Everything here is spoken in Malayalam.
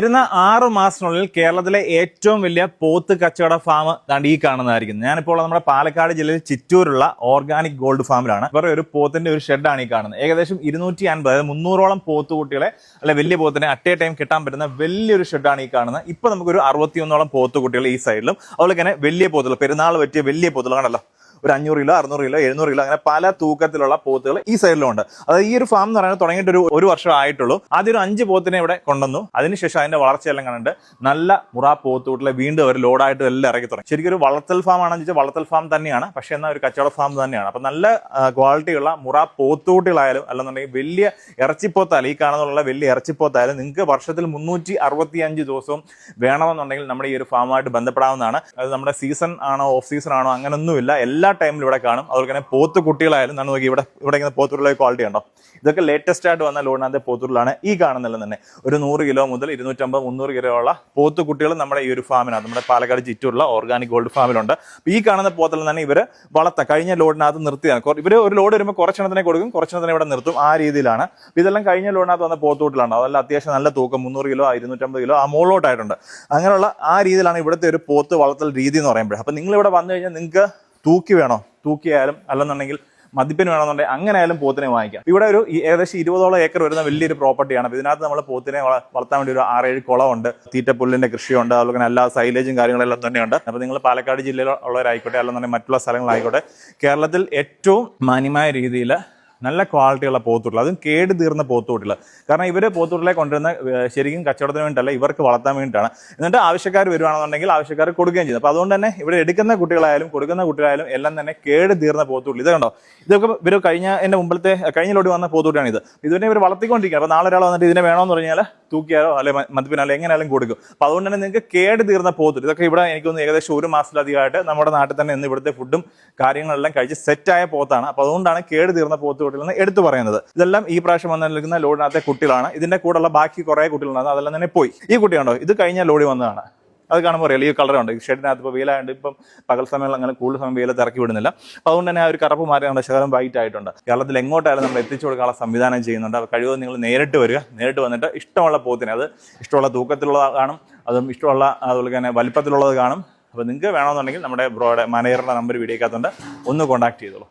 വരുന്ന 6 മാസത്തിനുള്ളിൽ കേരളത്തിലെ ഏറ്റവും വലിയ പോത്ത് കച്ചവട ഫാം ഈ കാണുന്നതായിരിക്കും. ഞാനിപ്പോൾ നമ്മുടെ പാലക്കാട് ജില്ലയിൽ ചിറ്റൂരുള്ള ഓർഗാനിക് ഗോൾഡ് ഫാമിലാണ്. ഇവരുടെ ഒരു പോത്തിന്റെ ഒരു ഷെഡാണ് ഈ കാണുന്നത്. ഏകദേശം 250 അതായത് 300ഓളം പോത്തുകുട്ടികളെ അല്ലെ വലിയ പോത്തിനെ അറ്റ് എ ടൈം കിട്ടാൻ പറ്റുന്ന വലിയൊരു ഷെഡാണ് ഈ കാണുന്നത്. ഇപ്പൊ നമുക്കൊരു 61ഓളം പോത്തുകുട്ടികൾ ഈ സൈഡിലും അതുപോലെ തന്നെ വലിയ പോത്തുകൾ പെരുന്നാൾ പറ്റിയ വലിയ പോത്തുകൾ കണ്ടല്ലോ, ഒരു 500 കിലോ 600 കിലോ 700 കിലോ അങ്ങനെ പല തൂക്കത്തിലുള്ള പോത്തുകൾ ഈ സൈഡിലുണ്ട്. അതായത് ഈ ഒരു ഫാം എന്ന് പറയുന്നത് തുടങ്ങിയിട്ട് ഒരു വർഷം ആയിട്ടുള്ളൂ. ആദ്യം ഒരു 5 പോത്തിനെ ഇവിടെ കൊണ്ടുവന്നു. അതിനുശേഷം അതിന്റെ വളർച്ചയെല്ലാം കണ്ടിട്ട് നല്ല മുറ പോത്തുകൂട്ടിലെ വീണ്ടും അവർ ലോഡായിട്ട് എല്ലാം ഇറക്കി തുടങ്ങി. ശരിക്കും ഒരു വളർത്തൽ ഫാം ആണെന്ന് വെച്ചാൽ വളർത്തൽ ഫാം തന്നെയാണ്, പക്ഷെ എന്നാൽ ഒരു കച്ചവട ഫാം തന്നെയാണ്. അപ്പൊ നല്ല ക്വാളിറ്റിയുള്ള മുറ പോത്തുകൂട്ടികളായാലും അല്ലെന്നുണ്ടെങ്കിൽ വലിയ ഇറച്ചിപ്പോത്തായാലും ഈ കാണുന്നുള്ള വലിയ ഇറച്ചിപ്പോത്തായാലും നിങ്ങൾക്ക് വർഷത്തിൽ 365 ദിവസവും വേണമെന്നുണ്ടെങ്കിൽ നമ്മുടെ ഈ ഒരു ഫാമുമായിട്ട് ബന്ധപ്പെടാവുന്നതാണ്. അത് നമ്മുടെ സീസൺ ആണോ ഓഫ് സീസൺ ആണോ അങ്ങനൊന്നുമില്ല, എല്ലാ ടൈമിലും ഇവിടെ കാണും. അതുപോലെ തന്നെ പോത്ത് കുട്ടികളായാലും നമ്മൾ നോക്കി ഇവിടെ പോത്തുള്ള ക്വാളിറ്റി ഉണ്ടോ, ഇതൊക്കെ ലേറ്റസ്റ്റ് ആയിട്ട് വന്ന ലോഡിനകത്തെ പോത്തുകളാണ് ഈ കാണുന്നതെല്ലാം തന്നെ. ഒരു 100 കിലോ മുതൽ 250-300 കിലോ ഉള്ള പോത്ത് കുട്ടികൾ നമ്മുടെ ഈ ഒരു ഫാമിനകത്ത് നമ്മുടെ പാലക്കാട് ചിറ്റൂരുള്ള ഓർഗാനിക് ഗോൾഡ് ഫാമിലുണ്ട്. ഈ കാണുന്ന പോത്തെല്ലാം തന്നെ ഇവർ കഴിഞ്ഞ ലോഡിനകത്ത് നിർത്തിയാണ്. ഇവർ ഒരു ലോഡ് വരുമ്പോൾ കുറച്ചെണ്ണത്തിനെ കൊടുക്കും, കുറച്ചെണ്ണത്തിനെ ഇവിടെ നിർത്തും, ആ രീതിയിലാണ്. ഇതെല്ലാം കഴിഞ്ഞ ലോഡിനകത്ത് വന്ന പോത്തുകുട്ടികളാണ്. അതെല്ലാം അത്യാവശ്യം നല്ല തൂക്കം 300 കിലോ 250 കിലോ ആ മുകളിലോട്ടായിട്ടുണ്ട്. അങ്ങനെയുള്ള ആ രീതിയിലാണ് ഇവിടുത്തെ ഒരു പോത്ത് വളർത്തൽ രീതി എന്ന് പറയുമ്പോൾ. അപ്പൊ നിങ്ങൾ ഇവിടെ വന്നു കഴിഞ്ഞാൽ നിങ്ങൾക്ക് തൂക്കി വേണോ, തൂക്കിയായാലും അല്ലെന്നുണ്ടെങ്കിൽ മദ്യപ്പിന് വേണമെന്നുണ്ടെങ്കിൽ അങ്ങനെ ആയാലും പോത്തിനെ വാങ്ങിക്കാം. ഇവിടെ ഒരു ഏകദേശം 20ഓളം ഏക്കർ വരുന്ന വലിയൊരു പ്രോപ്പർട്ടിയാണ്. അപ്പോൾ ഇതിനകത്ത് നമ്മൾ പോത്തിനെ വളർത്താൻ വേണ്ടി ഒരു 6-7 കുളമുണ്ട്, തീറ്റപ്പുല്ലിന്റെ കൃഷിയുണ്ട്, അതുപോലെ തന്നെ എല്ലാ സൈലേജും കാര്യങ്ങളെല്ലാം തന്നെയുണ്ട്. അപ്പോൾ നിങ്ങൾ പാലക്കാട് ജില്ലയിൽ ഉള്ളവരായിക്കോട്ടെ അല്ലെന്നുണ്ടെങ്കിൽ മറ്റുള്ള സ്ഥലങ്ങളായിക്കോട്ടെ, കേരളത്തിൽ ഏറ്റവും മാന്യമായ രീതിയിൽ നല്ല ക്വാളിറ്റിയുള്ള പോത്തുകുട്ടികൾ, അതും കേട് തീർന്ന പോത്തുകുട്ടികൾ. കാരണം ഇവർ പോത്തുകുട്ടികളെ കൊണ്ടുവരുന്ന ശരിക്കും കച്ചവടത്തിന് വേണ്ടിയിട്ടല്ല, ഇവർക്ക് വളർത്താൻ വേണ്ടിയിട്ടാണ്. എന്നിട്ട് ആവശ്യക്കാർ വരുവാണെന്നുണ്ടെങ്കിൽ ആവശ്യക്കാർ കൊടുക്കുകയും ചെയ്തു. അപ്പോൾ അതുകൊണ്ട് തന്നെ ഇവിടെ എടുക്കുന്ന കുട്ടികളായാലും കൊടുക്കുന്ന കുട്ടികളായാലും എല്ലാം തന്നെ കേട് തീർന്ന പോത്തുകുട്ടി. ഇത് കണ്ടോ, ഇതൊക്കെ ഇവർ കഴിഞ്ഞ ലോഡ് വന്ന പോത്തുകുട്ടിയാണ് ഇത്. ഇതിനെ ഇവർ വളർത്തിക്കൊണ്ടിരിക്കുക. അപ്പോൾ നാളെ ഒരാൾ വന്നിട്ട് ഇതിനെ വേണമെന്ന് പറഞ്ഞാൽ തൂക്കിയാലോ അല്ലെ മദ്യപിനാലോ എങ്ങനെയാലും കൊടുക്കും. അപ്പോൾ അതുകൊണ്ട് തന്നെ നിങ്ങൾക്ക് കേട് തീർന്ന പോത്തുകുട്ടി ഇതൊക്കെ ഇവിടെ എനിക്കൊന്ന് ഏകദേശം 1 മാസത്തിലധികമായിട്ട് നമ്മുടെ നാട്ടിൽ തന്നെ ഇന്ന് ഇവിടുത്തെ ഫുഡും കാര്യങ്ങളെല്ലാം കഴിച്ച് സെറ്റായ പോത്താണ്. അപ്പോൾ അതുകൊണ്ടാണ് കേട് തീർന്ന പോത്തുകുട്ടികൾ എന്ന് എടുത്തു പറയുന്നത്. ഇതെല്ലാം ഈ പ്രാവശ്യം വന്നിരിക്കുന്ന ലോഡിനകത്തെ കുട്ടികളാണ്. ഇതിന്റെ കൂടെയുള്ള ബാക്കി കുറെ കുട്ടികളുണ്ടായിരുന്നു, അതെല്ലാം തന്നെ പോയി. ഈ കുട്ടിയുണ്ടോ, ഇത് കഴിഞ്ഞ ലോഡ് വന്നതാണ്. അത് കാണുമ്പോൾ അറിയാം ഈ കളറുണ്ട്. ഷെഡിനകത്ത് ഇപ്പോൾ വെയിലായതുകൊണ്ട് ഇപ്പം പകൽ സമയം അങ്ങനെ കൂടുതൽ സമയം വെയിലത്ത് ഇറക്കി വിടുന്നില്ല. അപ്പോൾ അതുകൊണ്ട് തന്നെ ആ ഒരു കറുപ്പ് മാറി നമ്മുടെ ശകലം വൈറ്റ് ആയിട്ടുണ്ട്. കേരളത്തിൽ എങ്ങോട്ടായാലും നമ്മൾ എത്തിച്ചു കൊടുക്കാനുള്ള സംവിധാനം ചെയ്യുന്നുണ്ട്. അപ്പോൾ കഴിവതും നിങ്ങൾ നേരിട്ട് വരിക, നേരിട്ട് വന്നിട്ട് ഇഷ്ടമുള്ള പോത്തിനെ, അത് ഇഷ്ടമുള്ള തൂക്കത്തിലുള്ളത് കാണും, അതും ഇഷ്ടമുള്ള അതുപോലെ തന്നെ വലിപ്പത്തിലുള്ളത് കാണും. അപ്പോൾ നിങ്ങൾക്ക് വേണമെന്നുണ്ടെങ്കിൽ നമ്മുടെ മാനേജറുടെ നമ്പർ വീഡിയോക്കകത്തുണ്ട്, ഒന്ന് കോൺടാക്ട് ചെയ്തോളൂ.